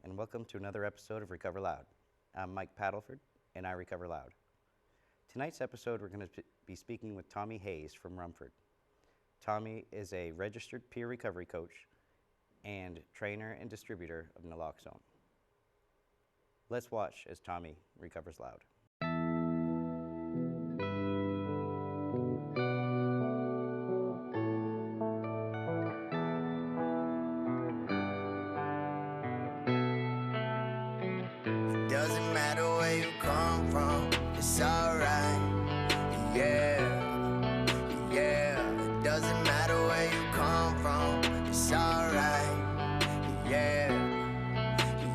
and welcome to another episode of Recover Loud. I'm Mike Paddleford, and I recover loud. Tonight's episode, we're going to be speaking with Tommy Hayes from Rumford. Tommy is a registered peer recovery coach and trainer and distributor of naloxone. Let's watch as Tommy recovers loud. Doesn't matter where you come from, it's alright. Yeah, yeah. It doesn't matter where you come from, it's alright. Yeah,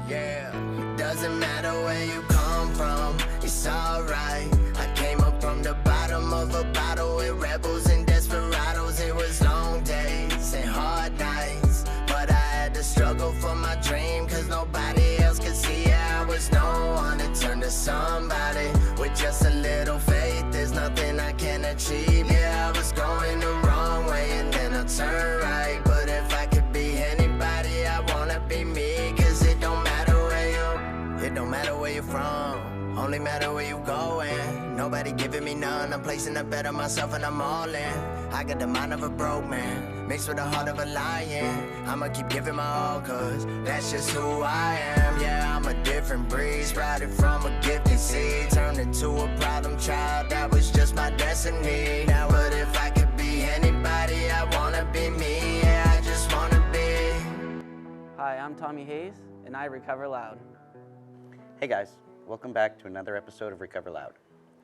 yeah. It doesn't matter where you come from, it's alright. I came up from the bottom of a bottle with rebels and desperados. It was long days and hard nights, but I had to struggle for my dream, cause nobody else could see it. I was no one to turn to somebody. With just a little faith, there's nothing I can achieve. Yeah, I was going the wrong way and then I turned right. But if I could be anybody, I wanna be me. Cause it don't matter where you're from, only matter where you going. Nobody giving me none, I'm placing a bet on myself and I'm all in. I got the mind of a broke man, mixed with the heart of a lion. I'ma keep giving my all cause that's just who I am. Yeah, I'm a different breed, sprouted from a gifted seed, turned into a problem child, that was just my destiny. Now but if I could be anybody, I wanna be me. Yeah, I just wanna be. Hi, I'm Tommy Hayes, and I recover loud. Hey guys, welcome back to another episode of Recover Loud.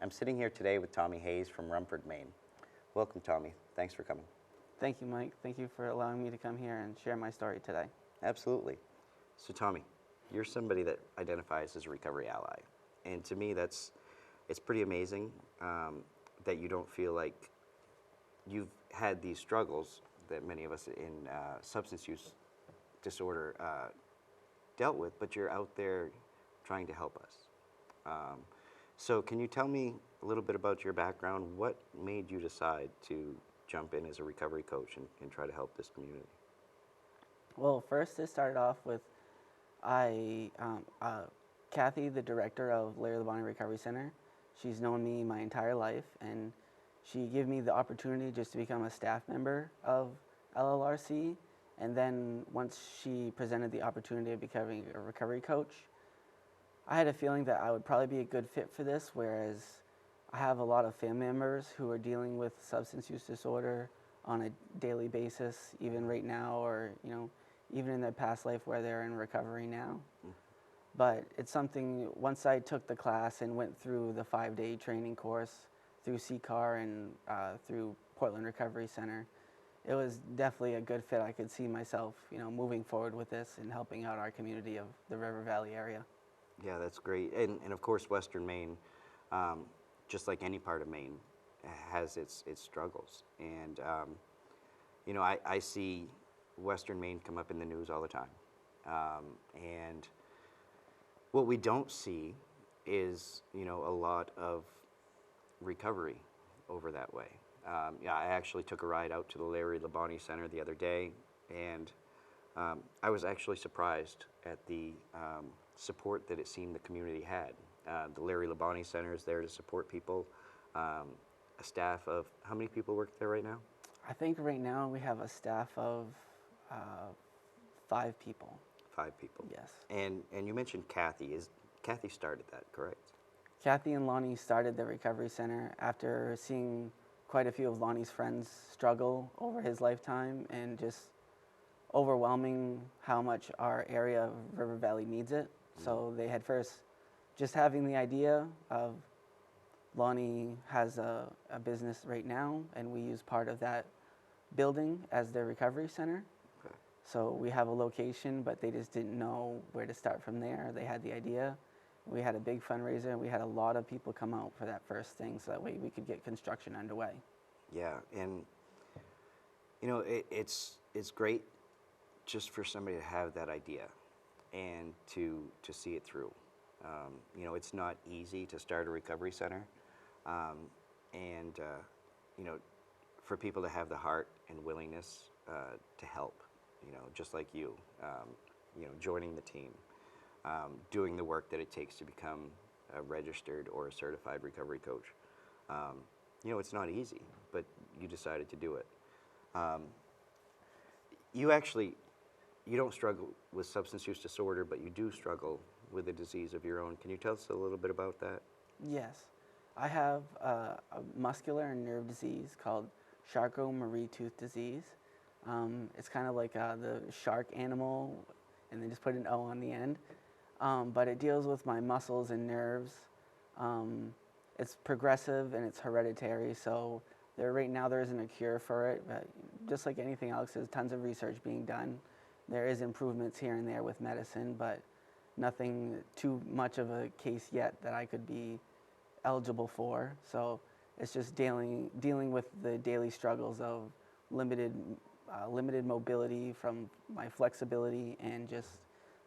I'm sitting here today with Tommy Hayes from Rumford, Maine. Welcome, Tommy. Thanks for coming. Thank you, Mike. Thank you for allowing me to come here and share my story today. Absolutely. So Tommy, you're somebody that identifies as a recovery ally. And to me, it's pretty amazing that you don't feel like you've had these struggles that many of us in substance use disorder dealt with, but you're out there trying to help us. So can you tell me a little bit about your background? What made you decide to jump in as a recovery coach and try to help this community? Well, first it started off with Kathy, the director of Larry Labonte Recovery Center. She's known me my entire life, and she gave me the opportunity just to become a staff member of LLRC. And then once she presented the opportunity of becoming a recovery coach, I had a feeling that I would probably be a good fit for this, whereas I have a lot of family members who are dealing with substance use disorder on a daily basis, even right now, or even in their past life where they're in recovery now. But it's something, once I took the class and went through the 5-day training course through CCAR and through Portland Recovery Center, it was definitely a good fit. I could see myself, moving forward with this and helping out our community of the River Valley area. Yeah, that's great. And of course, Western Maine, just like any part of Maine, has its struggles. And, I see Western Maine come up in the news all the time. And what we don't see is, a lot of recovery over that way. Yeah, I actually took a ride out to the Larry Labonte Center the other day, and I was actually surprised at the support that it seemed the community had. The Larry Labonte Center is there to support people. A staff of, how many people work there right now? I think right now we have a staff of 5 people. 5 people. Yes. And you mentioned Kathy. Kathy started that, correct? Kathy and Lonnie started the recovery center after seeing quite a few of Lonnie's friends struggle over his lifetime and just overwhelming how much our area of River Valley needs it. So they had first, just having the idea of Lonnie has a business right now, and we use part of that building as their recovery center. Okay. So we have a location, but they just didn't know where to start from there. They had the idea. We had a big fundraiser, and we had a lot of people come out for that first thing, so that way we could get construction underway. Yeah, and it's great just for somebody to have that idea and to see it through. It's not easy to start a recovery center, and for people to have the heart and willingness to help, just like you, joining the team. doing the work that it takes to become a registered or a certified recovery coach. You know, it's not easy, but you decided to do it. You don't struggle with substance use disorder, but you do struggle with a disease of your own. Can you tell us a little bit about that? Yes. I have a muscular and nerve disease called Charcot-Marie-Tooth Disease. It's kind of like the shark animal, and they just put an O on the end. But it deals with my muscles and nerves. It's progressive and it's hereditary, so right now there isn't a cure for it. But just like anything else, there's tons of research being done. There is improvements here and there with medicine, but nothing too much of a case yet that I could be eligible for. So it's just dealing with the daily struggles of limited mobility from my flexibility and just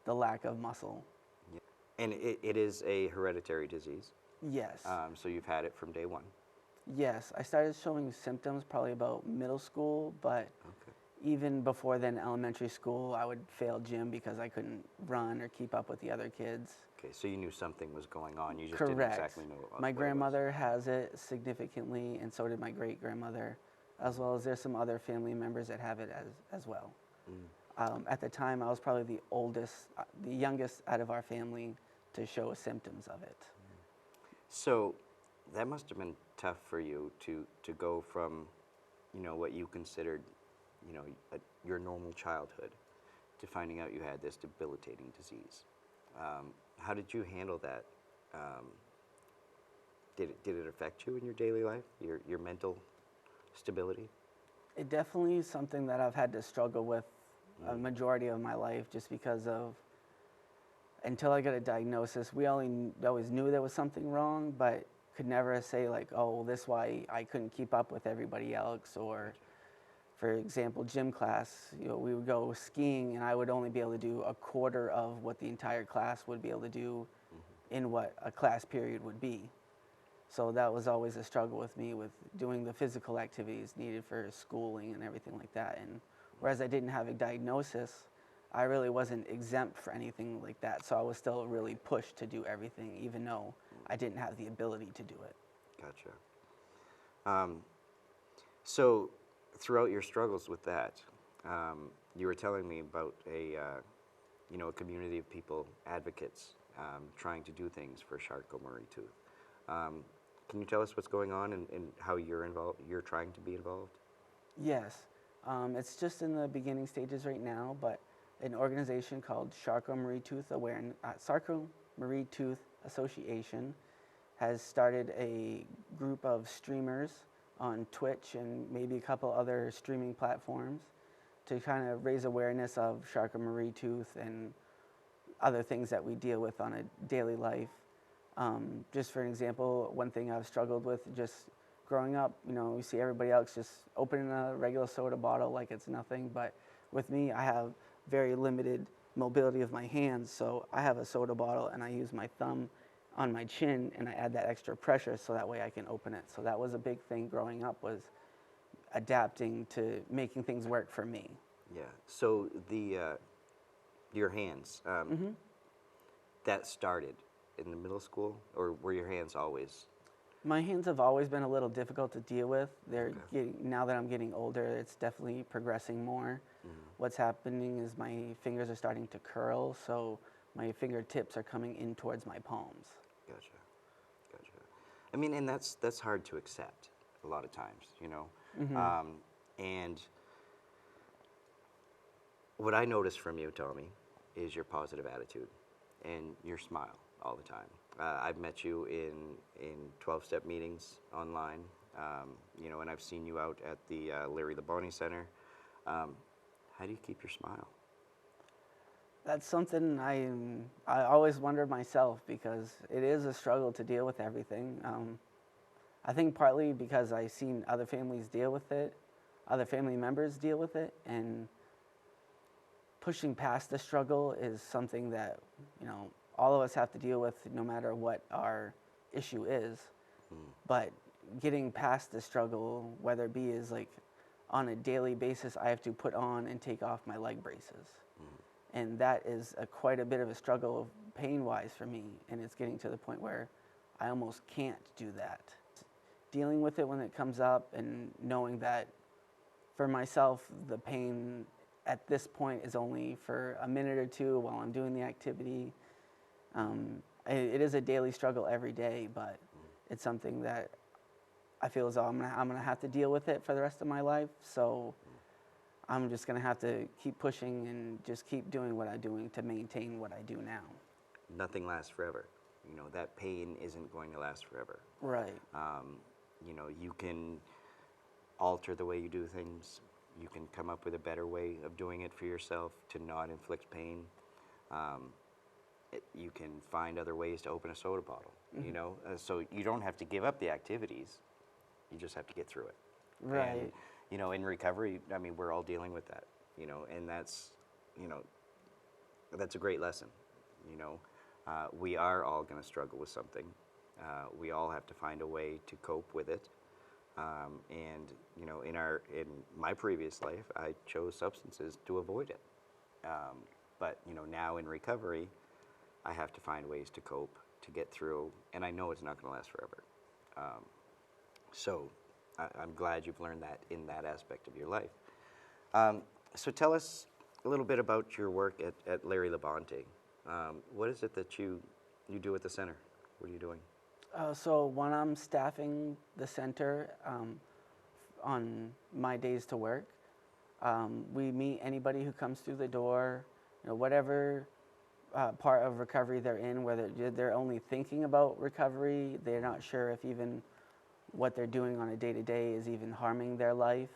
the lack of muscle. Yeah. And it is a hereditary disease. Yes. So you've had it from day one. Yes, I started showing symptoms probably about middle school, but even before then, elementary school, I would fail gym because I couldn't run or keep up with the other kids. Okay, so you knew something was going on. You just Correct. didn't exactly know what My it was. grandmother has it significantly, and so did my great-grandmother, as well as there's some other family members that have it as well. At the time, I was probably the youngest out of our family to show symptoms of it. So that must have been tough for you to go from, you know, what you considered, you know, your normal childhood to finding out you had this debilitating disease. How did you handle that? Did it affect you in your daily life, your mental stability? It definitely is something that I've had to struggle with a majority of my life, just because of, until I got a diagnosis, we always knew there was something wrong, but could never say like, oh, well, this is why I couldn't keep up with everybody else. Or, for example, gym class, you know, we would go skiing and I would only be able to do a quarter of what the entire class would be able to do in what a class period would be. So that was always a struggle with me, with doing the physical activities needed for schooling and everything like that. And whereas I didn't have a diagnosis, I really wasn't exempt for anything like that. So I was still really pushed to do everything, even though I didn't have the ability to do it. Gotcha. So throughout your struggles with that, you were telling me about a community of people, advocates, trying to do things for Charcot-Marie-Tooth. Can you tell us what's going on and how you're involved? You're trying to be involved? Yes, it's just in the beginning stages right now, but an organization called Charcot-Marie-Tooth Charcot-Marie-Tooth Association has started a group of streamers on Twitch and maybe a couple other streaming platforms to kind of raise awareness of Charcot-Marie-Tooth and other things that we deal with on a daily life. Just for an example, one thing I've struggled with just growing up, you know, we see everybody else just opening a regular soda bottle like it's nothing, but with me, I have very limited mobility of my hands, so I have a soda bottle and I use my thumb on my chin and I add that extra pressure so that way I can open it. So that was a big thing growing up, was adapting to making things work for me. Yeah. So your hands, that started in the middle school, or were your hands always? My hands have always been a little difficult to deal with. Now that I'm getting older, it's definitely progressing more. What's happening is my fingers are starting to curl, so my fingertips are coming in towards my palms. Gotcha. I mean, and that's hard to accept a lot of times, you know. And what I notice from you, Tommy, is your positive attitude and your smile all the time. I've met you in 12-step meetings online, you know, and I've seen you out at the Larry Labonte Center. How do you keep your smile? That's something I always wonder myself, because it is a struggle to deal with everything. I think partly because I've seen other families deal with it, other family members deal with it, and pushing past the struggle is something that, you know, all of us have to deal with no matter what our issue is. But getting past the struggle, whether it be is like on a daily basis, I have to put on and take off my leg braces. And that is quite a bit of a struggle of pain-wise for me, and it's getting to the point where I almost can't do that. Dealing with it when it comes up and knowing that for myself, the pain at this point is only for a minute or two while I'm doing the activity. It is a daily struggle every day, but it's something that I feel as though I'm gonna have to deal with it for the rest of my life. So I'm just gonna have to keep pushing and just keep doing what I'm doing to maintain what I do now. Nothing lasts forever. You know, that pain isn't going to last forever. Right. You know, you can alter the way you do things. You can come up with a better way of doing it for yourself to not inflict pain. You can find other ways to open a soda bottle, you know? So you don't have to give up the activities. You just have to get through it. Right. And, you know, in recovery, I mean, we're all dealing with that, you know, and that's, you know, that's a great lesson, you know. We are all going to struggle with something. We all have to find a way to cope with it. And, you know, in my previous life, I chose substances to avoid it. But, you know, now in recovery, I have to find ways to cope, to get through, and I know it's not going to last forever. So I'm glad you've learned that in that aspect of your life. So tell us a little bit about your work at Larry Labonte. What is it that you do at the center? What are you doing? So when I'm staffing the center on my days to work, we meet anybody who comes through the door, you know, whatever part of recovery they're in, whether they're only thinking about recovery, they're not sure if even what they're doing on a day-to-day is even harming their life,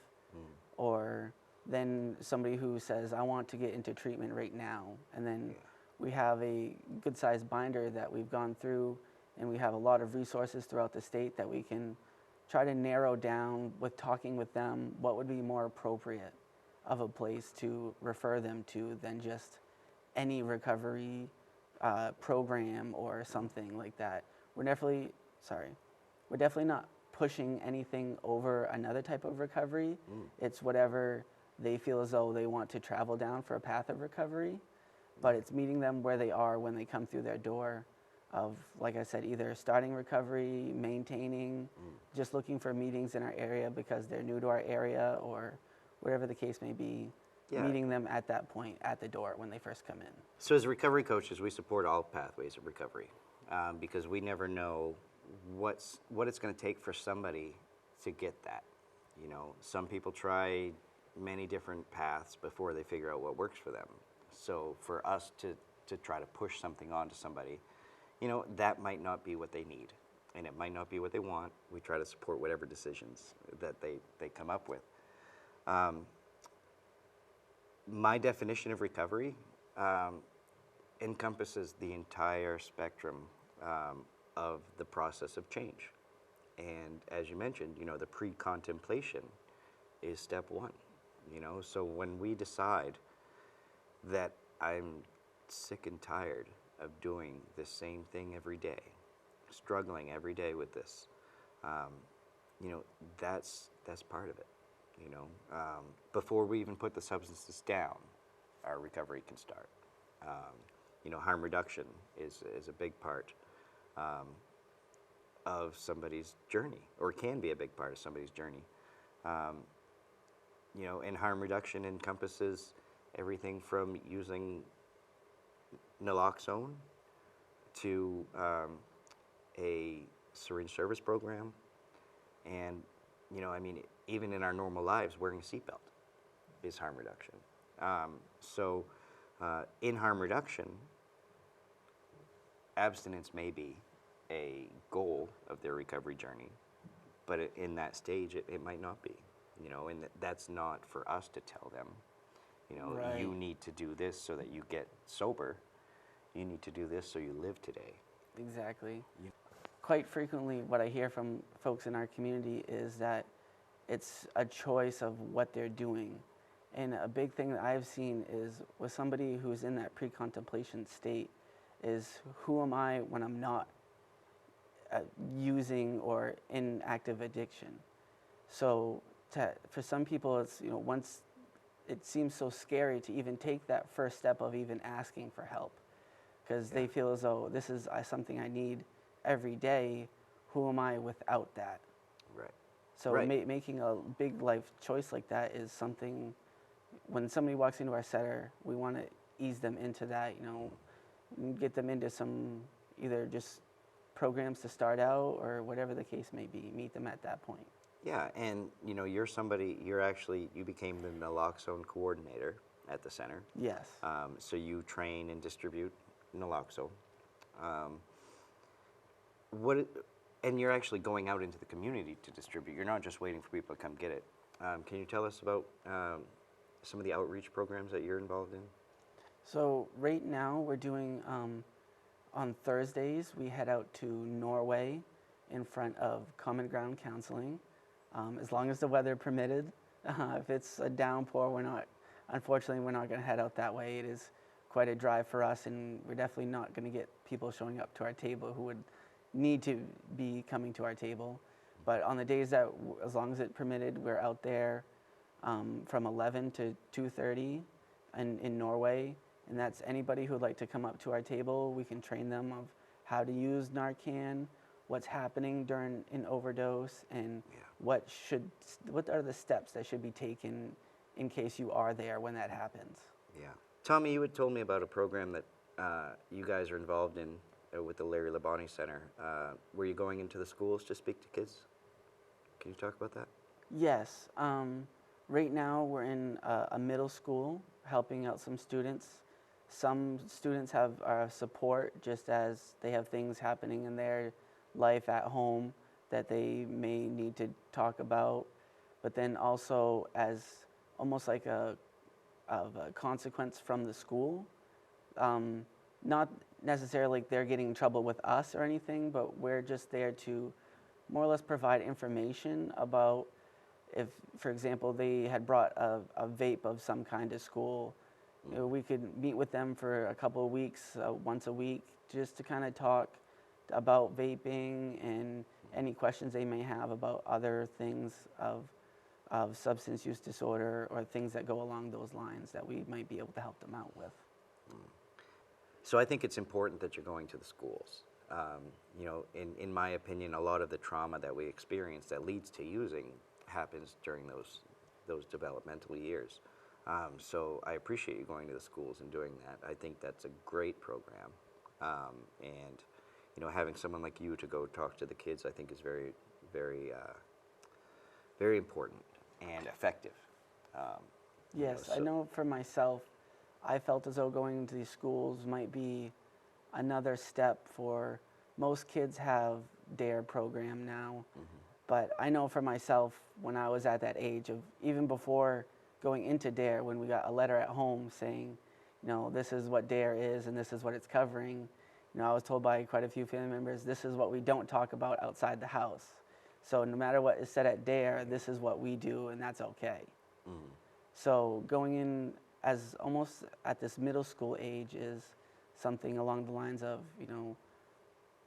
or then somebody who says, I want to get into treatment right now. And then we have a good-sized binder that we've gone through, and we have a lot of resources throughout the state that we can try to narrow down with talking with them what would be more appropriate of a place to refer them to than just any recovery program or something like that. We're definitely not pushing anything over another type of recovery. It's whatever they feel as though they want to travel down for a path of recovery, but it's meeting them where they are when they come through their door of, like I said, either starting recovery, maintaining, just looking for meetings in our area because they're new to our area, or whatever the case may be, meeting them at that point at the door when they first come in. So as recovery coaches, we support all pathways of recovery because we never know what it's going to take for somebody to get that. You know, some people try many different paths before they figure out what works for them. So for us to try to push something onto somebody, you know, that might not be what they need, and it might not be what they want. We try to support whatever decisions that they come up with. My definition of recovery encompasses the entire spectrum of the process of change. And as you mentioned, you know, the pre-contemplation is step one, you know. So when we decide that I'm sick and tired of doing the same thing every day, struggling every day with this, you know, that's part of it, you know. Before we even put the substances down, our recovery can start. You know, harm reduction is a big part of somebody's journey, or can be a big part of somebody's journey. You know, and harm reduction encompasses everything from using naloxone to a syringe service program, and, you know, I mean, even in our normal lives, wearing a seatbelt is harm reduction. So in harm reduction, abstinence may be a goal of their recovery journey, but in that stage, it might not be, you know, and that's not for us to tell them, you know, Right. You need to do this so that you get sober. You need to do this so you live today. Exactly. Quite frequently, what I hear from folks in our community is that it's a choice of what they're doing. And a big thing that I've seen is with somebody who's in that pre-contemplation state is, who am I when I'm not using or in active addiction? So for some people, it's, you know, once it seems so scary to even take that first step of even asking for help. because they feel as though this is something I need every day. Who am I without that? Right. So Right. making a big life choice like that is something, when somebody walks into our center, we want to ease them into that, get them into some either just programs to start out or whatever the case may be, meet them at that point. Yeah, and you became the naloxone coordinator at the center. Yes. So you train and distribute naloxone. Um, and you're actually going out into the community to distribute. You're not just waiting for people to come get it. Can you tell us about some of the outreach programs that you're involved in? So right now we're doing, on Thursdays, we head out to Norway in front of Common Ground Counseling, as long as the weather permitted. If it's a downpour, unfortunately, we're not going to head out that way. It is quite a drive for us, and we're definitely not going to get people showing up to our table who would need to be coming to our table. But on the days that, as long as it permitted, we're out there from 11 to 2:30 in Norway. And that's anybody who'd like to come up to our table. We can train them of how to use Narcan, what's happening during an overdose, and what are the steps that should be taken in case you are there when that happens. Yeah. Tommy, you had told me about a program that you guys are involved in with the Larry Labonte Center. Were you going into the schools to speak to kids? Can you talk about that? Yes. Right now we're in a middle school helping out some students. Some students have our support just as they have things happening in their life at home that they may need to talk about, but then also as almost like a consequence from the school. Not necessarily like they're getting in trouble with us or anything, but we're just there to more or less provide information about if, for example, they had brought a vape of some kind to school. We could meet with them for a couple of weeks, once a week, just to kind of talk about vaping and any questions they may have about other things of substance use disorder or things that go along those lines that we might be able to help them out with. So I think it's important that you're going to the schools. In my opinion, a lot of the trauma that we experience that leads to using happens during those developmental years. So I appreciate you going to the schools and doing that. I think that's a great program. And having someone like you to go talk to the kids, I think is very, very, very important and effective. Yes, I know for myself, I felt as though going into these schools might be another step for most kids have DARE program now. But I know for myself, when I was at that age of even before going into DARE, when we got a letter at home saying, this is what DARE is and this is what it's covering, I was told by quite a few family members, this is what we don't talk about outside the house. So no matter what is said at DARE, this is what we do and that's okay. So going in as almost at this middle school age is something along the lines of,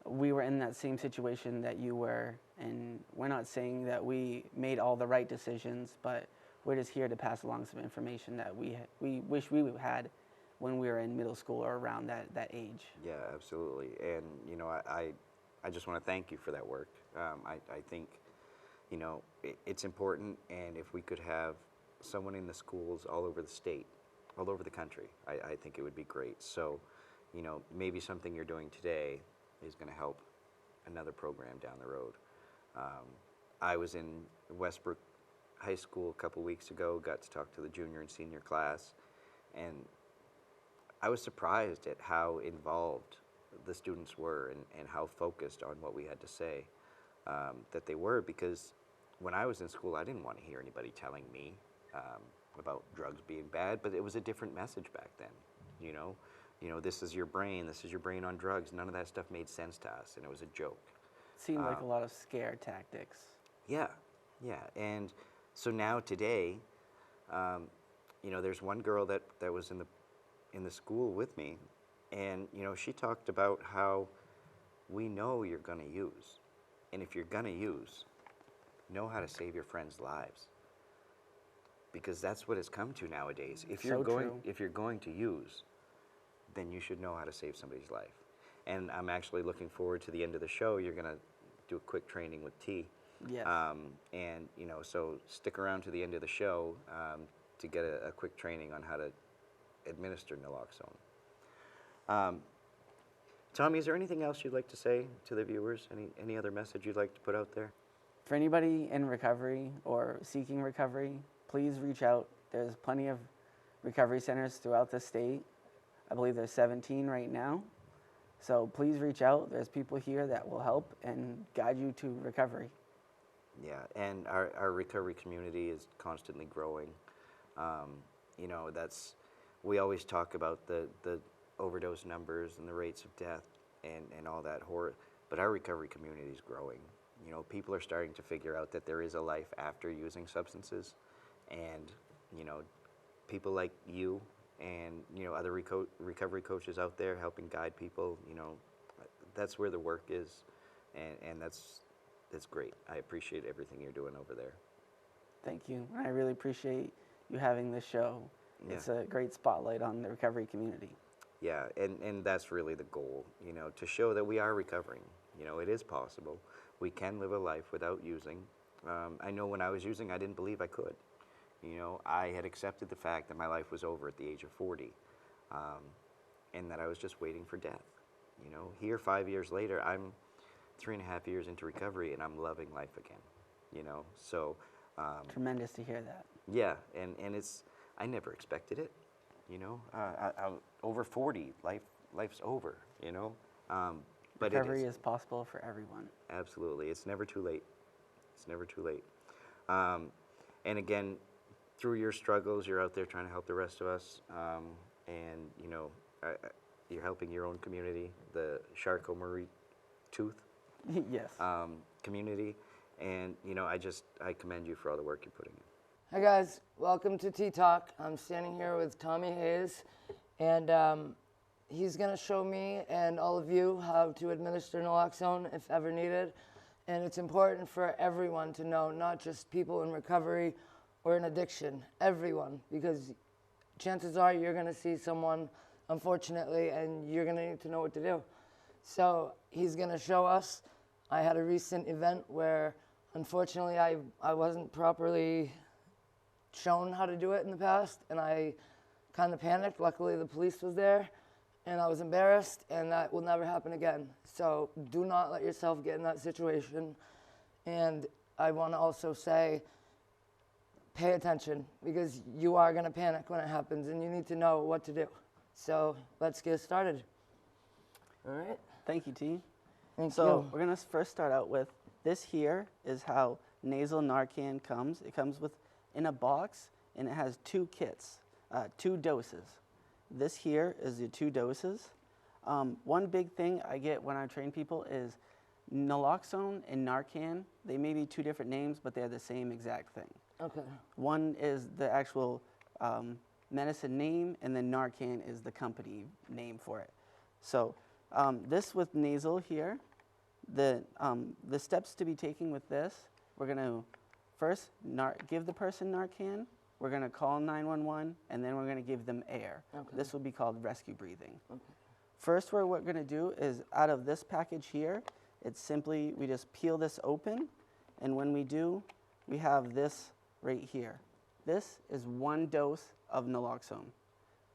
we were in that same situation that you were, and we're not saying that we made all the right decisions, but we're just here to pass along some information that we wish we had when we were in middle school or around that age. Yeah, absolutely. And, I just want to thank you for that work. I think, it's important, and if we could have someone in the schools all over the state, all over the country, I think it would be great. So, maybe something you're doing today is going to help another program down the road. I was in Westbrook High School a couple weeks ago, got to talk to the junior and senior class, and I was surprised at how involved the students were and how focused on what we had to say that they were, because when I was in school, I didn't want to hear anybody telling me about drugs being bad, but it was a different message back then, this is your brain on drugs. None of that stuff made sense to us, and it was a joke. Seemed like a lot of scare tactics. Yeah, and so now today, there's one girl that was in the school with me, and she talked about how we know you're going to use, and if you're going to use, know how to save your friends' lives, because that's what it's come to nowadays. If you're going to use, then you should know how to save somebody's life. And I'm actually looking forward to the end of the show. You're going to do a quick training with T. Yes. And, you know, so stick around to the end of the show to get a quick training on how to administer naloxone. Tommy, is there anything else you'd like to say to the viewers? Any other message you'd like to put out there? For anybody in recovery or seeking recovery, please reach out. There's plenty of recovery centers throughout the state. I believe there's 17 right now. So please reach out. There's people here that will help and guide you to recovery. Yeah, and our recovery community is constantly growing. You know, we always talk about the overdose numbers and the rates of death and all that horror, but our recovery community is growing. You know, people are starting to figure out that there is a life after using substances, and, you know, people like you and, you know, other recovery coaches out there helping guide people, you know, that's where the work is, and that's great. I appreciate everything you're doing over there. Thank you. I really appreciate you having this show. Yeah. It's a great spotlight on the recovery community. Yeah, and that's really the goal, you know, to show that we are recovering. You know, it is possible. We can live a life without using. I know when I was using, I didn't believe I could. You know, I had accepted the fact that my life was over at the age of 40, and that I was just waiting for death. You know, here 5 years later, I'm 3.5 years into recovery, and I'm loving life again. You know, so Tremendous to hear that. yeah, and I never expected it. You know, over 40, life's over. You know, but Recovery is possible for everyone. Absolutely, it's never too late. It's never too late. And again, through your struggles, you're out there trying to help the rest of us, and you know, you're helping your own community, the Charcot-Marie-Tooth Yes. community, and you know, I commend you for all the work you're putting in. Hi guys, welcome to Tea Talk. I'm standing here with Tommy Hayes, and he's gonna show me and all of you how to administer naloxone if ever needed. And it's important for everyone to know, not just people in recovery or in addiction, everyone, because chances are you're gonna see someone, unfortunately, and you're gonna need to know what to do. So he's gonna show us. I had a recent event where, unfortunately, I wasn't properly shown how to do it in the past, and I kind of panicked. Luckily, the police was there, and I was embarrassed, and that will never happen again. So do not let yourself get in that situation. And I want to also say, pay attention, because you are going to panic when it happens, and you need to know what to do. So let's get started. All right? Thank you, T. Thank So you. we're going to first start out with this here is how nasal Narcan comes. It comes in a box, and it has 2 kits, 2 doses. This here is the 2 doses. One big thing I get when I train people is naloxone and Narcan. They may be 2 different names, but they're the same exact thing. Okay. One is the actual medicine name, and then Narcan is the company name for it. So this with nasal here, the steps to be taking with this, we're going to first give the person Narcan, we're going to call 911, and then we're going to give them air. Okay. This will be called rescue breathing. Okay. First, what we're going to do is out of this package here, it's simply, we just peel this open, and when we do, we have this right here. This is 1 dose of naloxone.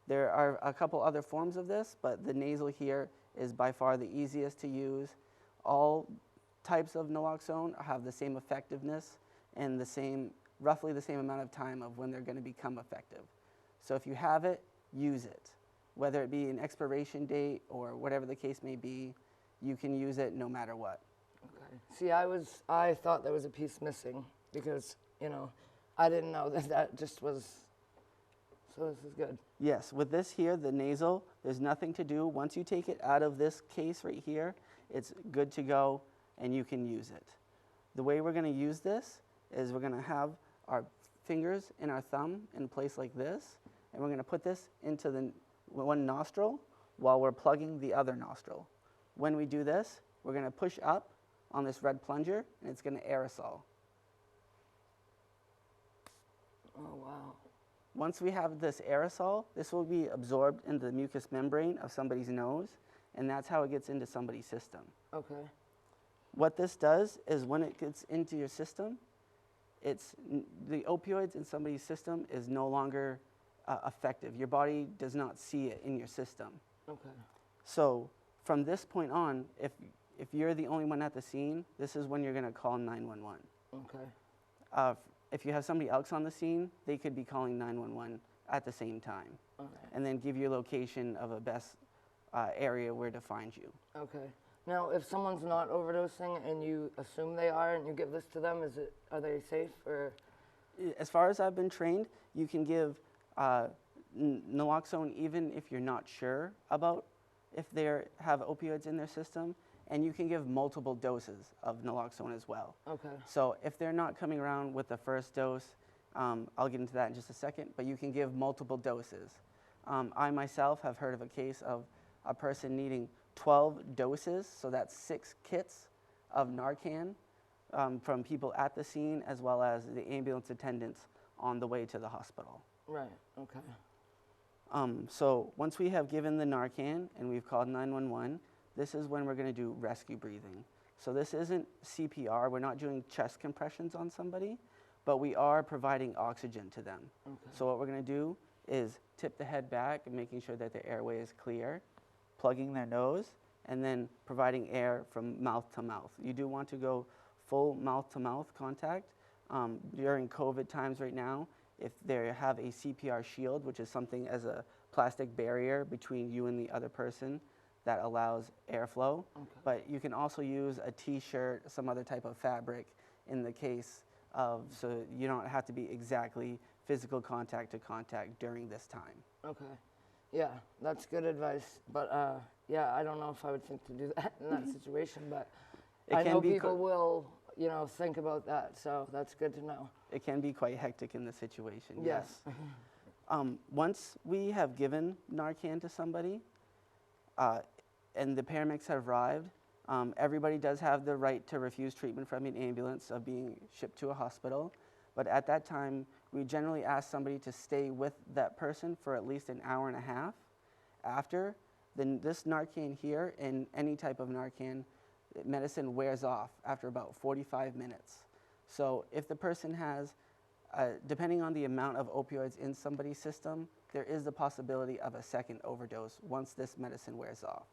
There are a couple other forms of this, but the nasal here is by far the easiest to use. All types of naloxone have the same effectiveness and roughly the same amount of time of when they're going to become effective. So if you have it, use it. Whether it be an expiration date or whatever the case may be, you can use it no matter what. Okay. See, I thought there was a piece missing because, you know, I didn't know that just was, so this is good. Yes, with this here, the nasal, there's nothing to do. Once you take it out of this case right here, it's good to go and you can use it. The way we're going to use this is we're going to have our fingers and our thumb in place like this, and we're going to put this into the one nostril while we're plugging the other nostril. When we do this, we're going to push up on this red plunger, and it's going to aerosol. Oh, wow. once we have this aerosol, this will be absorbed into the mucous membrane of somebody's nose, and that's how it gets into somebody's system. Okay. What this does is when it gets into your system, the opioids in somebody's system is no longer effective. Your body does not see it in your system. Okay. So from this point on, if you're the only one at the scene, this is when you're going to call 911. Okay. If you have somebody else on the scene, they could be calling 911 at the same time. Okay. And then give you a location of a best area where to find you. Okay. Now, if someone's not overdosing and you assume they are and you give this to them, are they safe or? As far as I've been trained, you can give naloxone even if you're not sure about if they have opioids in their system, and you can give multiple doses of naloxone as well. Okay. So if they're not coming around with the first dose, I'll get into that in just a second, but you can give multiple doses. I myself have heard of a case of a person needing 12 doses, so that's 6 kits of Narcan from people at the scene as well as the ambulance attendants on the way to the hospital. Right, okay. So once we have given the Narcan and we've called 911, this is when we're going to do rescue breathing. So this isn't CPR, we're not doing chest compressions on somebody, but we are providing oxygen to them. Okay. So what we're going to do is tip the head back and making sure that the airway is clear, plugging their nose, and then providing air from mouth to mouth. You do want to go full mouth-to-mouth contact. During COVID times right now, if they have a CPR shield, which is something as a plastic barrier between you and the other person that allows airflow, but you can also use a t-shirt, some other type of fabric in the case of, so you don't have to be exactly physical contact to contact during this time. Okay. Yeah, that's good advice. But yeah, I don't know if I would think to do that in that situation, but I know people will, you know, think about that, so that's good to know. It can be quite hectic in the situation, Yes. Once we have given Narcan to somebody and the paramedics have arrived, everybody does have the right to refuse treatment from an ambulance of being shipped to a hospital. But at that time, we generally ask somebody to stay with that person for at least an hour and a half. After, then this Narcan here and any type of Narcan medicine wears off after about 45 minutes. So if the person has, depending on the amount of opioids in somebody's system, there is the possibility of a second overdose once this medicine wears off.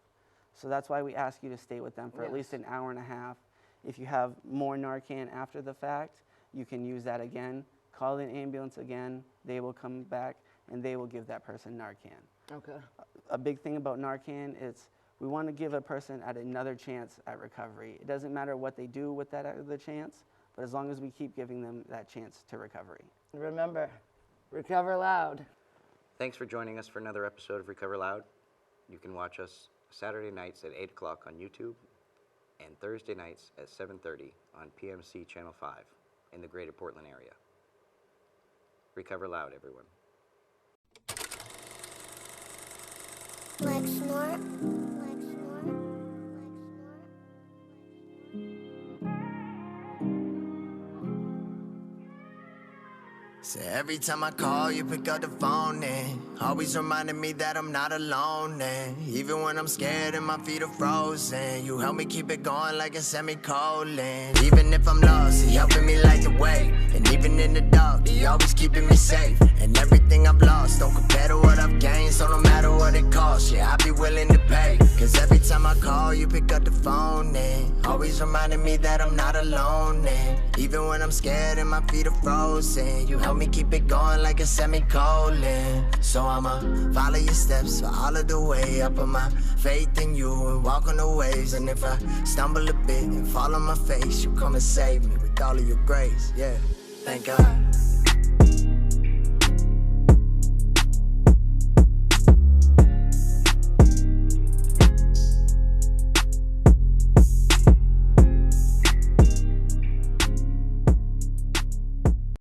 So that's why we ask you to stay with them for at least an hour and a half. If you have more Narcan after the fact, you can use that again, call an ambulance again, they will come back and they will give that person Narcan. Okay. A big thing about Narcan is we want to give a person another chance at recovery. It doesn't matter what they do with that other chance, but as long as we keep giving them that chance to recovery. Remember, recover loud. Thanks for joining us for another episode of Recover Loud. You can watch us Saturday nights at 8 o'clock on YouTube and Thursday nights at 7:30 on PMC Channel 5 in the greater Portland area. Recover Loud, everyone. Like snort. So every time I call, you pick up the phone and always reminding me that I'm not alone. And even when I'm scared and my feet are frozen, you help me keep it going like a semicolon. Even if I'm lost, you helping me light the way. And even in the dark, you always keeping me safe. And everything I've lost don't compare to what I've gained. So no matter what it costs, yeah, I'll be willing to pay. Cause every time I call, you pick up the phone and always reminding me that I'm not alone. And even when I'm scared and my feet are frozen, you help me keep it going like a semicolon. So I'ma follow your steps for all of the way. I put my faith in you and walk on the waves. And if I stumble a bit and fall on my face, you come and save me with all of your grace. Yeah, thank God.